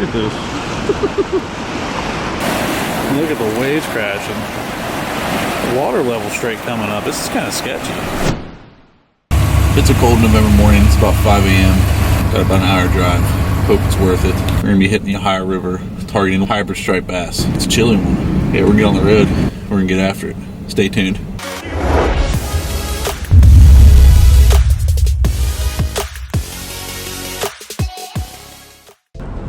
Look at this. Look at the waves crashing. The water level straight coming up. This is kind of sketchy. It's a cold November morning. It's about 5 a.m. Got about an hour drive. Hope it's worth it. We're going to be hitting the Ohio River, targeting hybrid striped bass. It's a chilly one. Yeah, we're going to get on the road. We're going to get after it. Stay tuned.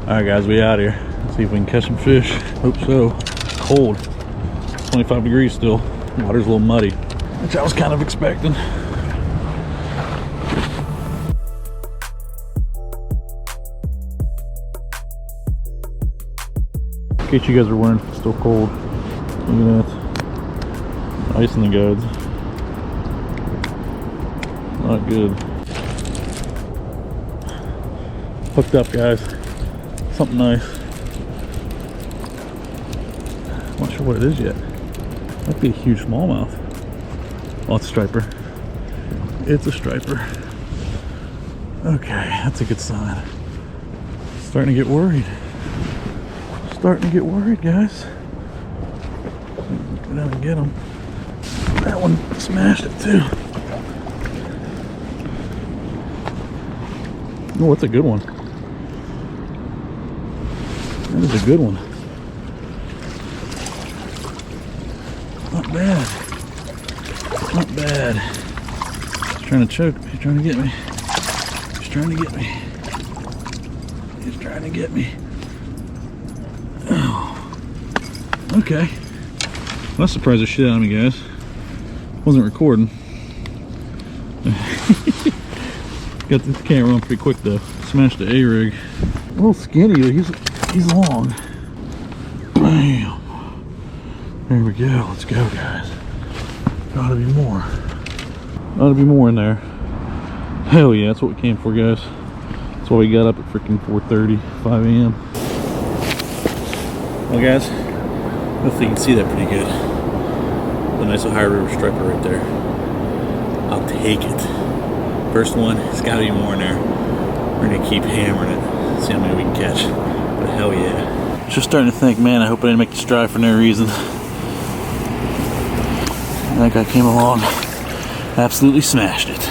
Alright guys, we out here. Let's see if we can catch some fish. Hope so. It's cold. 25 degrees still. Water's a little muddy, which I was kind of expecting. In case you guys are wondering, it's still cold. Look at that. Ice in the guides. Not good. Hooked up, guys. Something nice. Not sure what it is yet. Might be a huge smallmouth. Oh, it's a striper. It's a striper. Okay, that's a good sign. Starting to get worried. Starting to get worried, guys. Go down and get him. That one smashed it too. Oh, that's a good one. That is a good one. Not bad. Not bad. He's trying to choke me. He's trying to get me. He's trying to get me. He's trying to get me. Oh. Okay. Well, that surprised the shit out of me, guys. Wasn't recording. Got the camera on pretty quick though. Smashed the A-rig. A little skinny, but he's long. Bam. There we go. Let's go, guys. Gotta be more. Gotta be more in there. Hell yeah, that's what we came for, guys. That's why we got up at freaking 4:30, 5 a.m. Well, guys, hopefully you can see that pretty good. The nice Ohio River striper right there. I'll take it. First one, it's gotta be more in there. We're gonna keep hammering it. See how many we can catch. But hell yeah. Just starting to think, man, I hope I didn't make this drive for no reason. That guy came along, absolutely smashed it.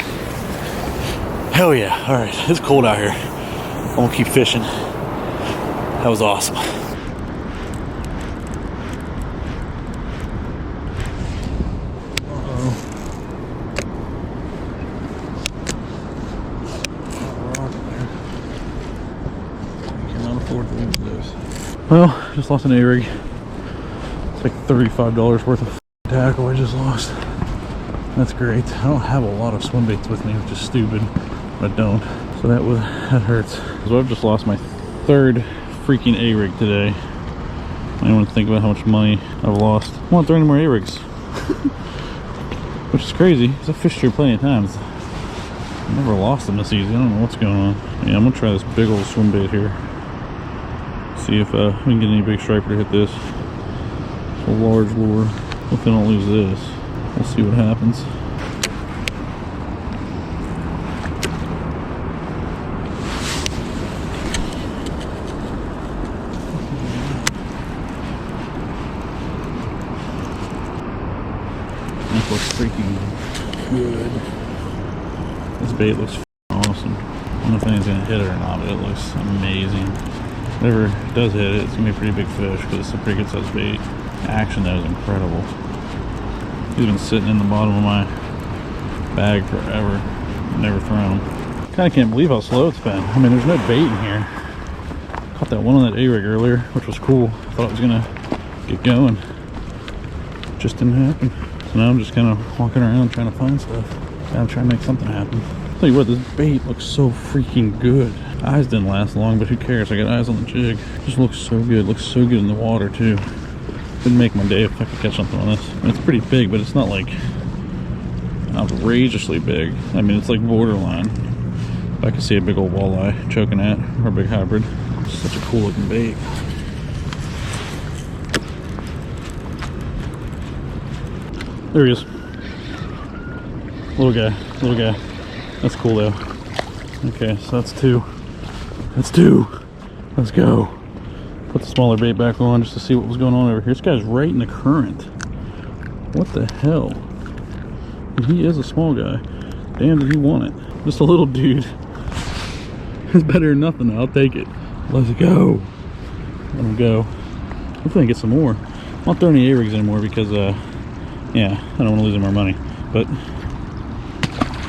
Hell yeah. Alright, it's cold out here. I'm gonna keep fishing. That was awesome. Well, just lost an A-rig. It's like $35 worth of tackle I just lost. That's great. I don't have a lot of swim baits with me, which is stupid, but I don't. So that hurts. So I've just lost my third freaking A-rig today. I don't want to think about how much money I've lost. I won't throw any more A-rigs. Which is crazy, because I've fished here plenty of times. I've never lost them this easy. I don't know what's going on. Yeah, I'm gonna try this big old swim bait here. See if we can get any big striper to hit this. It's a large lure. Hopefully I don't lose this. We'll see what happens. That looks freaking good. This bait looks awesome. I don't know if anything's gonna hit it or not, but it looks amazing. Whatever does hit it, it's gonna be a pretty big fish because it's a pretty good sized bait. Action though is incredible. He's been sitting in the bottom of my bag forever. Never thrown him. Kinda can't believe how slow it's been. I mean, there's no bait in here. Caught that one on that A-rig earlier, which was cool. Thought it was gonna get going. Just didn't happen. So now I'm just kinda walking around trying to find stuff. Gotta try to make something happen. Tell you what, this bait looks so freaking good. Eyes didn't last long, but who cares? I got eyes on the jig. Just looks so good. Looks so good in the water too. Wouldn't make my day if I could catch something on this. I mean, it's pretty big, but it's not like outrageously big. I mean, it's like borderline. If I could see a big old walleye choking at, or a big hybrid. It's such a cool looking bait. There he is. Little guy, little guy. That's cool though. Okay, so that's two. That's two. Let's go. put the smaller bait back on just to see what was going on over here. This guy's right in the current. What the hell? And he is a small guy. Damn, did he want it? Just a little dude. It's better than nothing. I'll take it. Let's go. Let him go. Hopefully I get some more. I won't throw any A-rigs anymore because, yeah, I don't want to lose any more money. But,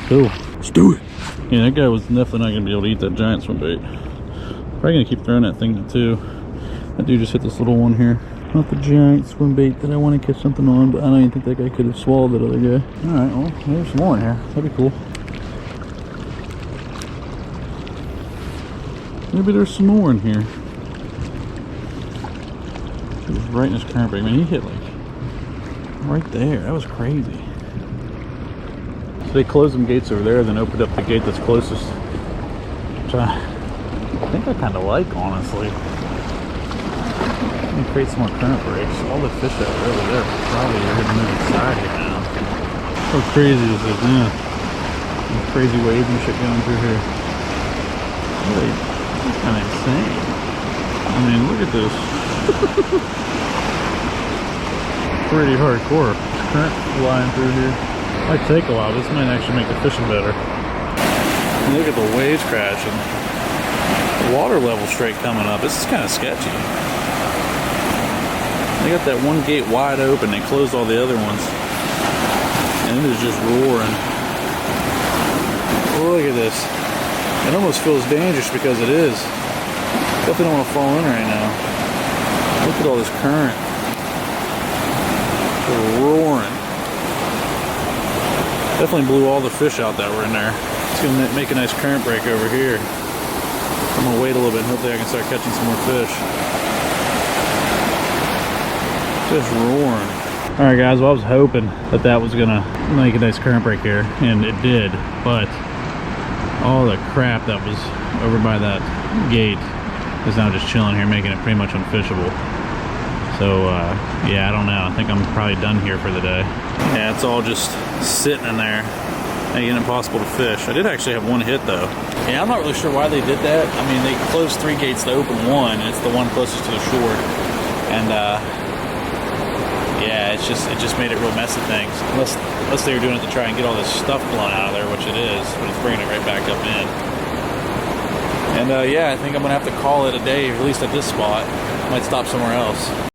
cool. Let's do it. Yeah, that guy was definitely not going to be able to eat that giant swim bait. Probably going to keep throwing that thing too. That dude just hit this little one here. Not the giant swim bait that I want to catch something on, but I don't even think that guy could have swallowed that other guy. Alright, well, there's some more in here. That'd be cool. Maybe there's some more in here. He was right in his current bait. Man, he hit like right there. That was crazy. So they closed some gates over there, then opened up the gate that's closest. Which I think I kind of like, honestly. Let me create some more current breaks. All the fish that were over there probably are going to move inside here now. How crazy is this, man? Some crazy waves and shit going through here. Really, it's kind of insane. I mean, look at this. Pretty hardcore. Current flying through here. Might take a while. This might actually make the fishing better. And look at the waves crashing. The water level straight coming up. This is kind of sketchy. They got that one gate wide open. They closed all the other ones. And it is just roaring. Oh, look at this. It almost feels dangerous because it is. Definitely don't want to fall in right now. Look at all this current. It's roaring. Definitely blew all the fish out that were in there. It's going to make a nice current break over here. I'm going to wait a little bit and hopefully I can start catching some more fish. Just roaring. Alright guys, well I was hoping that that was going to make a nice current break here, and it did, but all the crap that was over by that gate is now just chilling here, making it pretty much unfishable. So yeah, I don't know. I think I'm probably done here for the day. Yeah, it's all just sitting in there, making it impossible to fish. I did actually have one hit though. Yeah, I'm not really sure why they did that. I mean, they closed 3 gates to open one, and it's the one closest to the shore. And yeah, it just made it real messy things. Unless they were doing it to try and get all this stuff blown out of there, which it is, but it's bringing it right back up in. And yeah, I think I'm gonna have to call it a day, at least at this spot. Might stop somewhere else.